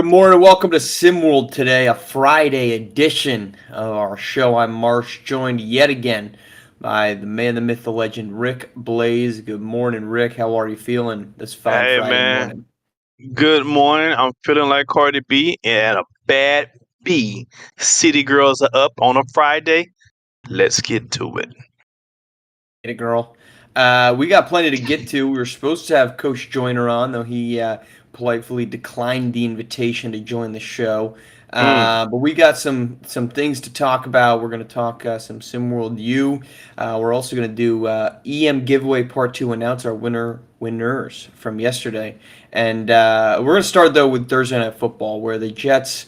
morning. Welcome to SimWorld today, a Friday edition of our show. I'm Marsh, joined yet again by the man, the myth, the legend, Rick Blaze. Good morning, Rick. How are you feeling this fine Hey Friday man, morning? good morning. I'm feeling like Cardi B and a bad B. City girls are up on a Friday. Let's get to it. Get it, girl. We got plenty to get to. We were supposed to have Coach Joyner on, though he politely declined the invitation to join the show. Mm. But we got some things to talk about. We're going to talk some SimWorld U. We're also going to do EM giveaway part two. Announce our winners from yesterday, and we're going to start though with Thursday Night Football, where the Jets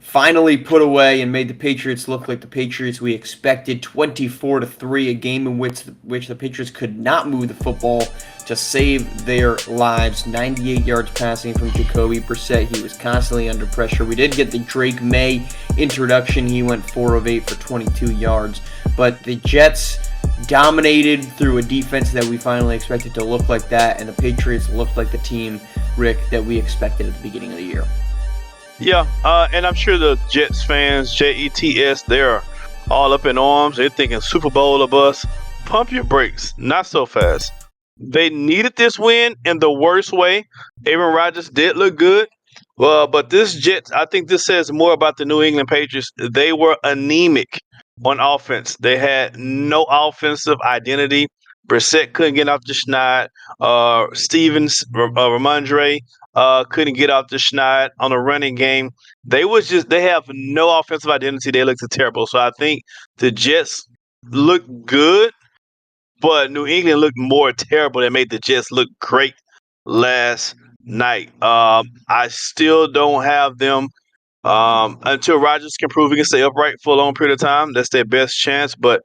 finally put away and made the Patriots look like the Patriots we expected, 24-3, a game in which the Patriots could not move the football to save their lives. 98 yards passing from Jacoby Brissett. He was constantly under pressure. We did get the Drake May introduction. He went 4 of 8 for 22 yards. But the Jets dominated through a defense that we finally expected to look like that, and the Patriots looked like the team, Rick, that we expected at the beginning of the year. Yeah, and I'm sure the Jets fans, Jets, they're all up in arms. They're thinking Super Bowl of us. Pump your brakes. Not so fast. They needed this win in the worst way. Aaron Rodgers did look good. Well, but this Jets, I think this says more about the New England Patriots. They were anemic on offense. They had no offensive identity. Brissett couldn't get off the schneid. Ramondre couldn't get off the schneid on a running game. They have no offensive identity. They looked terrible. So I think the Jets look good, but New England looked more terrible. That made the Jets look great last night. I still don't have them until Rodgers can prove he can stay upright for a long period of time. That's their best chance. But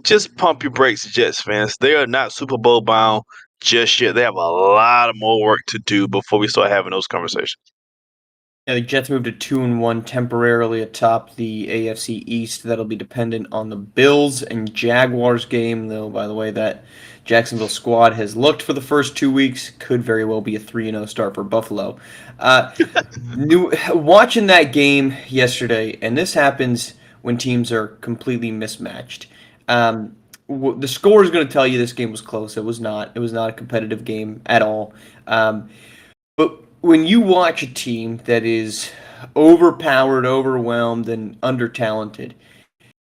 just pump your brakes, Jets fans. They are not Super Bowl bound just yet. They have a lot of more work to do before we start having those conversations. Yeah, the Jets moved to 2-1 temporarily atop the AFC East. That'll be dependent on the Bills and Jaguars game, though. By the way, that Jacksonville squad has looked for the first 2 weeks. Could very well be a 3-0 start for Buffalo. Watching that game yesterday, and this happens when teams are completely mismatched. The score is going to tell you this game was close. It was not. It was not a competitive game at all. But when you watch a team that is overpowered, overwhelmed, and under talented,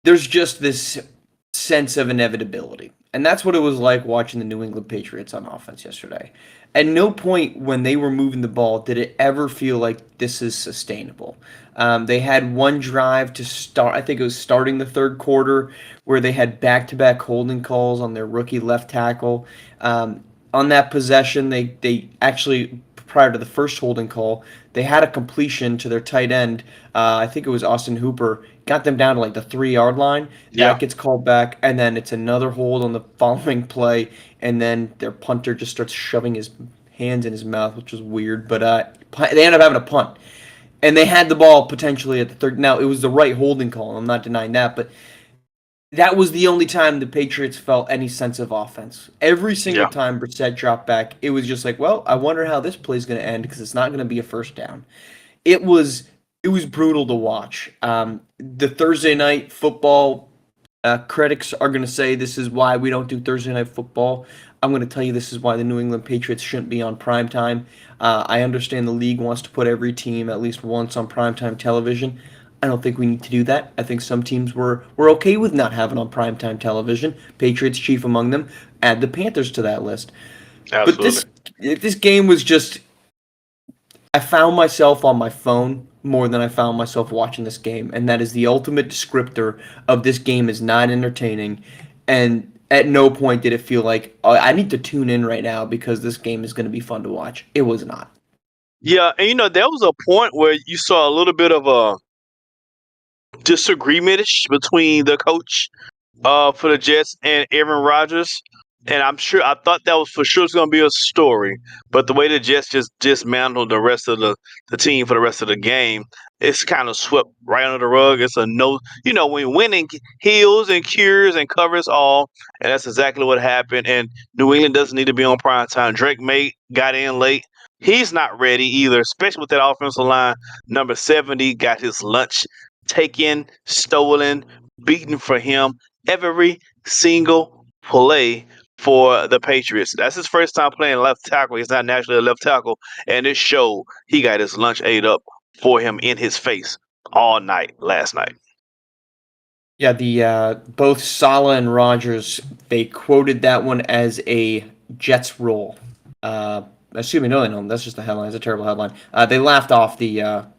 there's just this sense of inevitability. And that's what it was like watching the New England Patriots on offense yesterday. At no point when they were moving the ball did it ever feel like this is sustainable. They had one drive to start, I think it was starting the third quarter, where they had back-to-back holding calls on their rookie left tackle. On that possession, they actually, prior to the first holding call, they had a completion to their tight end. I think it was Austin Hooper. Got them down to like the 3-yard line. Yeah. That gets called back, and then it's another hold on the following play, and then their punter just starts shoving his hands in his mouth, which was weird. But they end up having a punt, and they had the ball potentially at the third. Now it was the right holding call. I'm not denying that, but that was the only time the Patriots felt any sense of offense. Every single Yeah. time Brissett dropped back, it was just like, well, I wonder how this play's going to end because it's not going to be a first down. It was brutal to watch. The Thursday night football critics are going to say this is why we don't do Thursday night football. I'm going to tell you this is why the New England Patriots shouldn't be on primetime. I understand the league wants to put every team at least once on primetime television. I don't think we need to do that. I think some teams were okay with not having on primetime television. Patriots chief among them. Add the Panthers to that list. But Absolutely. this game was just, I found myself on my phone more than I found myself watching this game, and that is the ultimate descriptor of this game is not entertaining. And at no point did it feel like, oh, I need to tune in right now because this game is going to be fun to watch. It was not. Yeah, and there was a point where you saw a little bit of a disagreement between the coach for the Jets and Aaron Rodgers. And I thought that was for sure going to be a story. But the way the Jets just dismantled the rest of the team for the rest of the game, it's kind of swept right under the rug. It's a no, when winning heals and cures and covers all. And that's exactly what happened. And New England doesn't need to be on prime time. Drake May got in late. He's not ready either, especially with that offensive line. Number 70 got his lunch taken, stolen, beaten for him every single play for the Patriots. That's his first time playing left tackle. He's not naturally a left tackle, and it showed. He got his lunch ate up for him in his face all night last night. Yeah, the both Saleh and Rogers, they quoted that one as a Jets roll. Excuse me, no, that's just a headline. It's a terrible headline. They laughed off the hug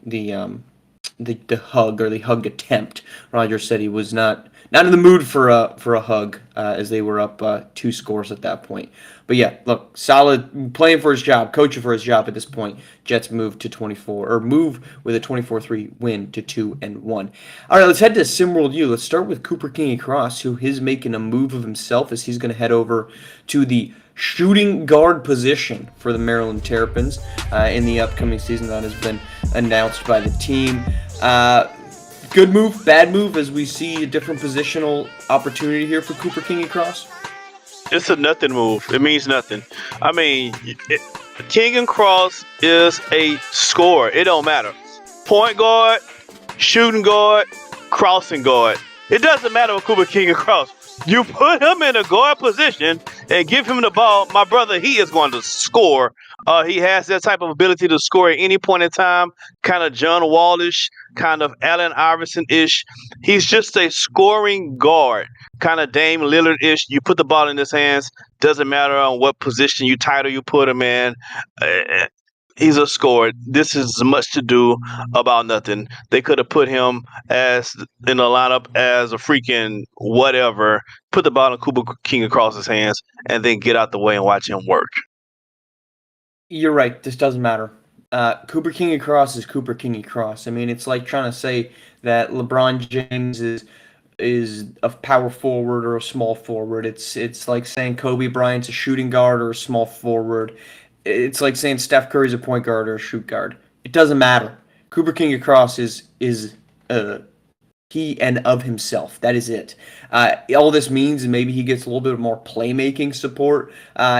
or the hug attempt. Rogers said he was not in the mood for a hug as they were up 2 scores at that point. But yeah, look, solid playing for his job, coaching for his job at this point. Jets move to 24 or move with a 24-3 win to 2-1. All right, let's head to SimWorld U. Let's start with Cooper King Cross, who is making a move of himself as he's going to head over to the shooting guard position for the Maryland Terrapins in the upcoming season. That has been announced by the team. Good move, bad move, as we see a different positional opportunity here for Cooper King Cross. It's a nothing move. It means nothing. I mean, King and Cross is a scorer. It don't matter. Point guard, shooting guard, crossing guard. It doesn't matter what Cooper King and Cross. You put him in a guard position and give him the ball, my brother, he is going to score. He has that type of ability to score at any point in time, kind of John Wallish, kind of Allen Iverson-ish. He's just a scoring guard, kind of Dame Lillard-ish. You put the ball in his hands, doesn't matter on what position you put him in. He's a scorer. This is much to do about nothing. They could have put him as in the lineup as a freaking whatever, put the ball in Cooper King across his hands, and then get out the way and watch him work. You're right. This doesn't matter. Cooper King Cross is Cooper King Cross. I mean, it's like trying to say that LeBron James is a power forward or a small forward. It's like saying Kobe Bryant's a shooting guard or a small forward. It's like saying Steph Curry's a point guard or a shoot guard. It doesn't matter. Cooper King Cross is he and of himself. That is it. All this means is maybe he gets a little bit more playmaking support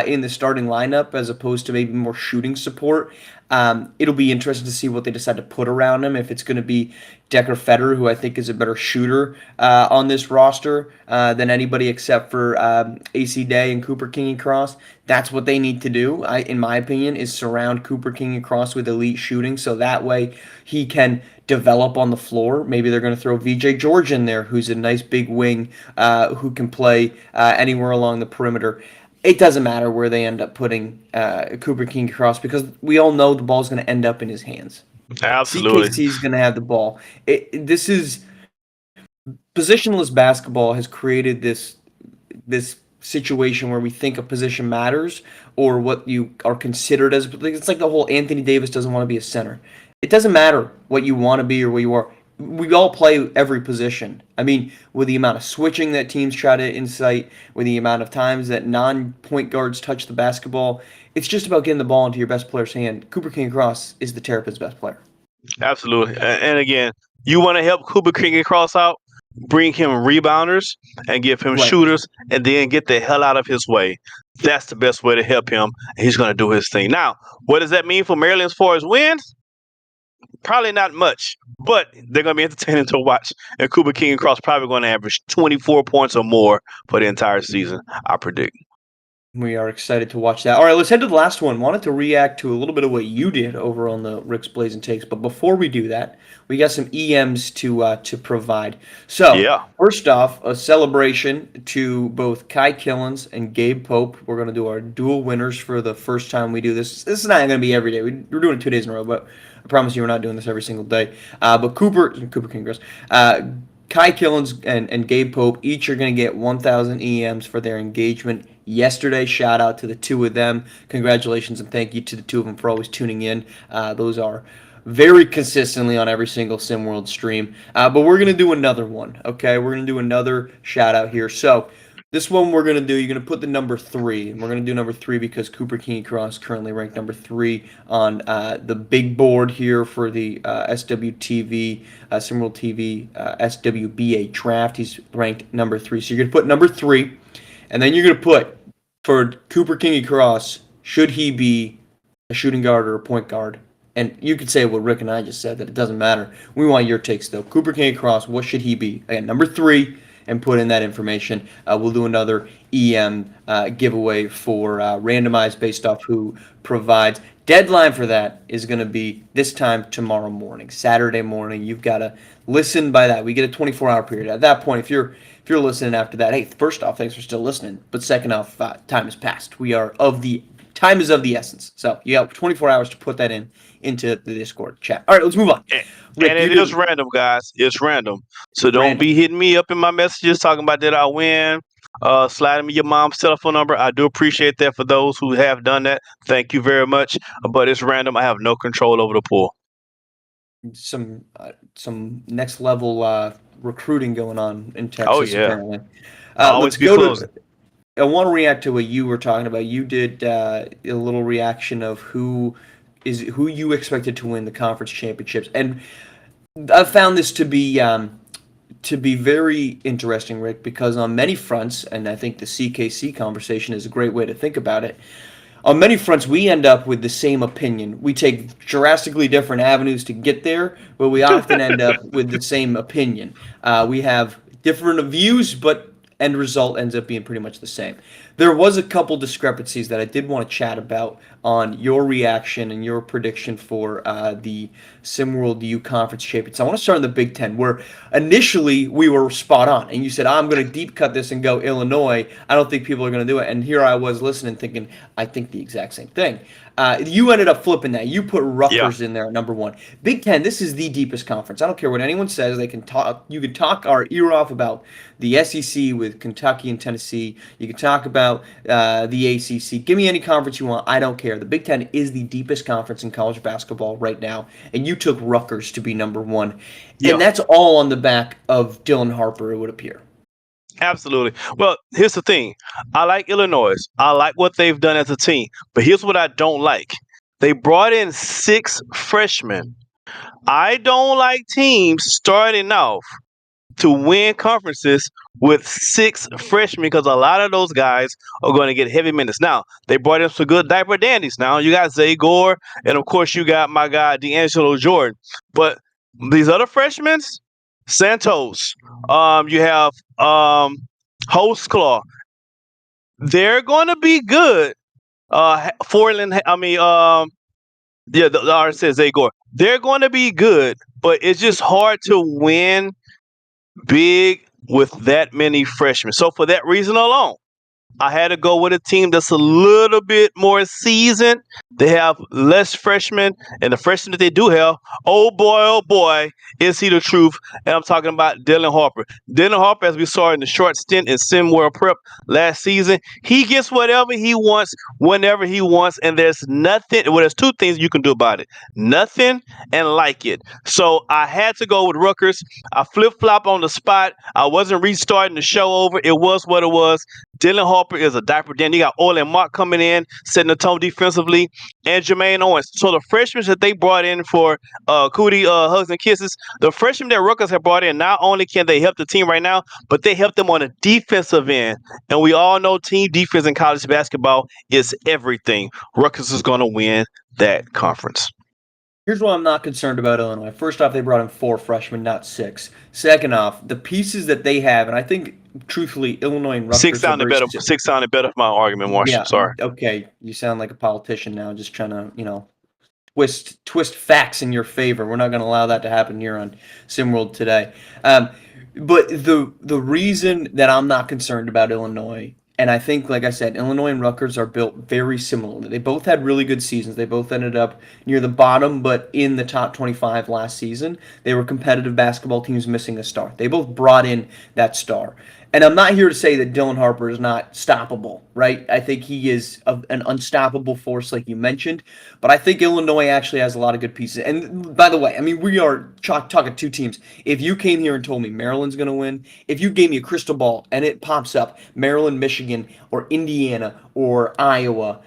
in the starting lineup as opposed to maybe more shooting support. It'll be interesting to see what they decide to put around him. If it's going to be Decker Federer, who I think is a better shooter on this roster than anybody except for AC Day and Cooper King Cross. That's what they need to do, in my opinion, is surround Cooper King Cross with elite shooting so that way he can develop on the floor. Maybe they're going to throw VJ George in there, who's a nice big wing who can play anywhere along the perimeter. It doesn't matter where they end up putting Cooper King Cross because we all know the ball's going to end up in his hands. Absolutely. CKC is going to have the ball. This is positionless basketball has created this situation where we think a position matters or what you are considered as. It's like the whole Anthony Davis doesn't want to be a center. It doesn't matter what you want to be or what you are. We all play every position. I mean, with the amount of switching that teams try to incite, with the amount of times that non-point guards touch the basketball, it's just about getting the ball into your best player's hand. Cooper King Cross is the Terrapins' best player. Absolutely. And again, you want to help Cooper King Cross out? Bring him rebounders and give him shooters and then get the hell out of his way. That's the best way to help him. He's going to do his thing. Now, what does that mean for Maryland as far as wins? Probably not much, but they're going to be entertaining to watch. And Cooper King Cross probably going to average 24 points or more for the entire season, I predict. We are excited to watch that. All right, let's head to the last one. Wanted to react to a little bit of what you did over on the Rick's Blazing Takes, but before we do that, we got some EMs to provide. So, First off, a celebration to both Kai Killens and Gabe Pope. We're going to do our dual winners for the first time we do this. This is not going to be every day. We're doing it 2 days in a row, but I promise you we're not doing this every single day. But Cooper King Cross, Kai Killens and Gabe Pope each are going to get 1,000 EMs for their engagement yesterday. Shout out to the two of them. Congratulations and thank you to the two of them for always tuning in. Those are very consistently on every single SimWorld stream. But we're going to do another one, okay? We're going to do another shout out here. So this one we're going to do, you're going to put the number 3. And we're going to do number 3 because Cooper King Cross currently ranked number 3 on the big board here for the SWTV, SimWorld TV, SWBA draft. He's ranked number 3. So you're going to put number 3. And then you're going to put, for Cooper King Cross, should he be a shooting guard or a point guard. And you could say what Rick and I just said, that it doesn't matter. We want your takes, though. Cooper King-Cross, what should he be? Again, number 3, and put in that information. We'll do another EM giveaway for randomized based off who provides. Deadline for that is going to be this time tomorrow morning, Saturday morning. You've got to listen by that. We get a 24-hour period. At that point, if you're listening after that, hey, first off, thanks for still listening. But second off, time has passed. Time is of the essence. So you have 24 hours to put that into the Discord chat. All right, let's move on. Rick, and it is random, guys. It's random. So don't be hitting me up in my messages talking about that I win. Sliding me your mom's telephone number. I do appreciate that for those who have done that. Thank you very much. But it's random. I have no control over the pool. Some next level recruiting going on in Texas. Apparently. Let's go to. I want to react to what you were talking about. You did a little reaction of who you expected to win the conference championships, and I found this to be very interesting, Rick, because on many fronts, and I think the CKC conversation is a great way to think about it. On many fronts, we end up with the same opinion. We take drastically different avenues to get there, but we often end up with the same opinion. We have different views, but end result ends up being pretty much the same. There was a couple discrepancies that I did want to chat about on your reaction and your prediction for the SimWorld U Conference Champions. I want to start in the Big Ten, where initially we were spot on, and you said, I'm going to deep cut this and go Illinois. I don't think people are going to do it. And here I was listening, thinking, I think the exact same thing. You ended up flipping that. You put Rutgers in there at number 1. Big Ten, this is the deepest conference. I don't care what anyone says. They can talk. You could talk our ear off about the SEC with Kentucky and Tennessee. You can talk about the ACC. Give me any conference you want. I don't care. The Big Ten is the deepest conference in college basketball right now, and you took Rutgers to be number 1. And that's all on the back of Dylan Harper, it would appear. Absolutely. Well, here's the thing. I like Illinois. I like what they've done as a team. But here's what I don't like. They brought in 6 freshmen. I don't like teams starting off to win conferences with 6 freshmen because a lot of those guys are going to get heavy minutes. Now, they brought in some good diaper dandies. Now, you got Zay Gore, and of course, you got my guy, D'Angelo Jordan. But these other freshmen, Santos, you have Host Claw. They're going to be good. Forland, the artist says Zay Gore. They're going to be good, but it's just hard to win big with that many freshmen. So for that reason alone, I had to go with a team that's a little bit more seasoned. They have less freshmen, and the freshmen that they do have, oh boy, is he the truth. And I'm talking about Dylan Harper. Dylan Harper, as we saw in the short stint in SimWorld Prep last season, he gets whatever he wants, whenever he wants, and there's nothing, well, there's 2 things you can do about it. Nothing and like it. So I had to go with Rutgers. I flip-flop on the spot. I wasn't restarting the show over. It was what it was. Dylan Harper is a diaper den. You got Olin Mark coming in, setting the tone defensively, and Jermaine Owens. So the freshmen that they brought in for Cootie Hugs and Kisses, the freshmen that Rutgers have brought in, not only can they help the team right now, but they help them on the defensive end. And we all know team defense in college basketball is everything. Rutgers is going to win that conference. Here's why I'm not concerned about Illinois. First off, they brought in 4 freshmen, not 6. Second off, the pieces that they have, and I think, truthfully, Illinois and Rutgers 6 sounded better. 6 sounded better for my argument, Marshall. Yeah, sorry. Okay, you sound like a politician now, just trying to, twist facts in your favor. We're not going to allow that to happen here on SimWorld today. But the reason that I'm not concerned about Illinois, and I think, like I said, Illinois and Rutgers are built very similarly. They both had really good seasons. They both ended up near the bottom, but in the top 25 last season. They were competitive basketball teams missing a star. They both brought in that star. And I'm not here to say that Dylan Harper is not stoppable, right? I think he is an unstoppable force, like you mentioned. But I think Illinois actually has a lot of good pieces. And by the way, I mean, we are talking 2 teams. If you came here and told me Maryland's going to win, if you gave me a crystal ball and it pops up Maryland, Michigan, or Indiana, or Iowa,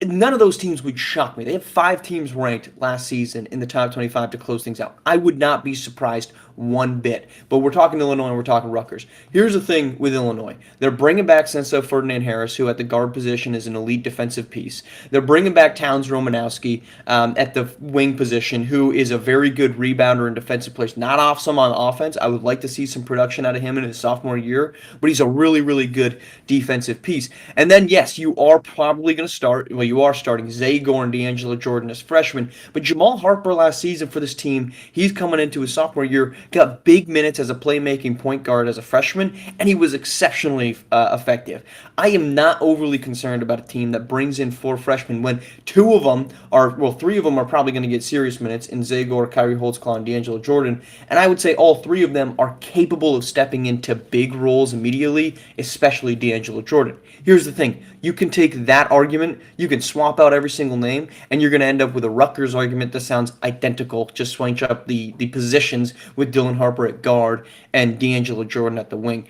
None of those teams would shock me. They have 5 teams ranked last season in the top 25 to close things out. I would not be surprised one bit. But we're talking Illinois and we're talking Rutgers. Here's the thing with Illinois. They're bringing back Senso Ferdinand Harris, who at the guard position is an elite defensive piece. They're bringing back Towns Romanowski at the wing position, who is a very good rebounder and defensive player. Not awesome on offense. I would like to see some production out of him in his sophomore year, but he's a really, really good defensive piece. And then, yes, you are probably going to start, well, you are starting Zagor and D'Angelo Jordan as freshmen, but Jamal Harper last season for this team, he's coming into his sophomore year, got big minutes as a playmaking point guard as a freshman, and he was exceptionally effective. I am not overly concerned about a team that brings in 4 freshmen when 2 of them are, well, 3 of them are probably going to get serious minutes in Zagor, Kyrie Holtzclaw, and D'Angelo Jordan, and I would say all 3 of them are capable of stepping into big roles immediately, especially D'Angelo Jordan. Here's the thing. You can take that argument, you can swap out every single name, and you're going to end up with a Rutgers argument that sounds identical. Just switch up the positions with Dylan Harper at guard and D'Angelo Jordan at the wing.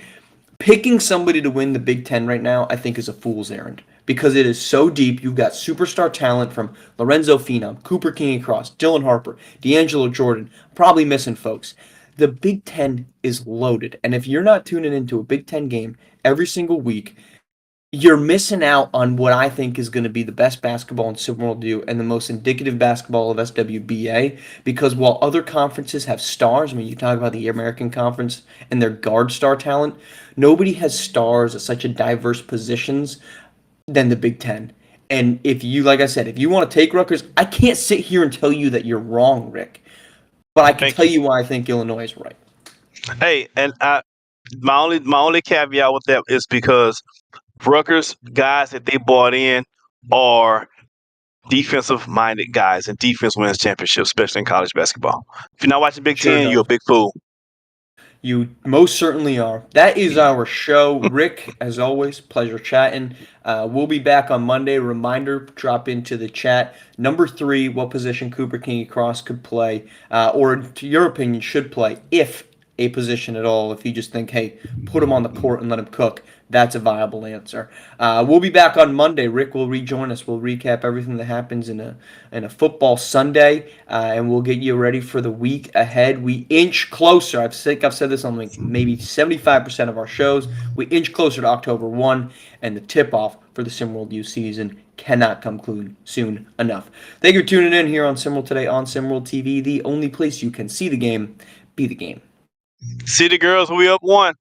Picking somebody to win the Big Ten right now, I think, is a fool's errand because it is so deep. You've got superstar talent from Lorenzo Phenom, Cooper King-Cross, Dylan Harper, D'Angelo Jordan, probably missing folks. The Big Ten is loaded, and if you're not tuning into a Big Ten game every single week, you're missing out on what I think is going to be the best basketball in SimWorld U and the most indicative basketball of SWBA. Because while other conferences have stars, I mean, you talk about the American Conference and their guard star talent, nobody has stars at such a diverse positions than the Big Ten. And if you, like I said, if you want to take Rutgers, I can't sit here and tell you that you're wrong, Rick. But I can Thank tell you. you why I think Illinois is right. Hey, and my only caveat with that is because Rutgers guys that they brought in are defensive minded guys, and defense wins championships, especially in college basketball. If you're not watching Big Sure Ten, you're a does. big fool. You most certainly are. That is our show. Rick, as always, pleasure chatting. We'll be back on Monday. Reminder, drop into the chat. Number 3, what position Cooper King-Cross could play, or to your opinion, should play, if a position at all. If you just think, hey, put him on the court and let him cook, that's a viable answer. We'll be back on Monday. Rick will rejoin us. We'll recap everything that happens in a football Sunday, and we'll get you ready for the week ahead. We inch closer. I think I've said this on like maybe 75% of our shows. We inch closer to October 1, and the tip-off for the SimWorld U season cannot come soon enough. Thank you for tuning in here on SimWorld Today on SimWorld TV, the only place you can see the game, be the game. City girls, we up 1.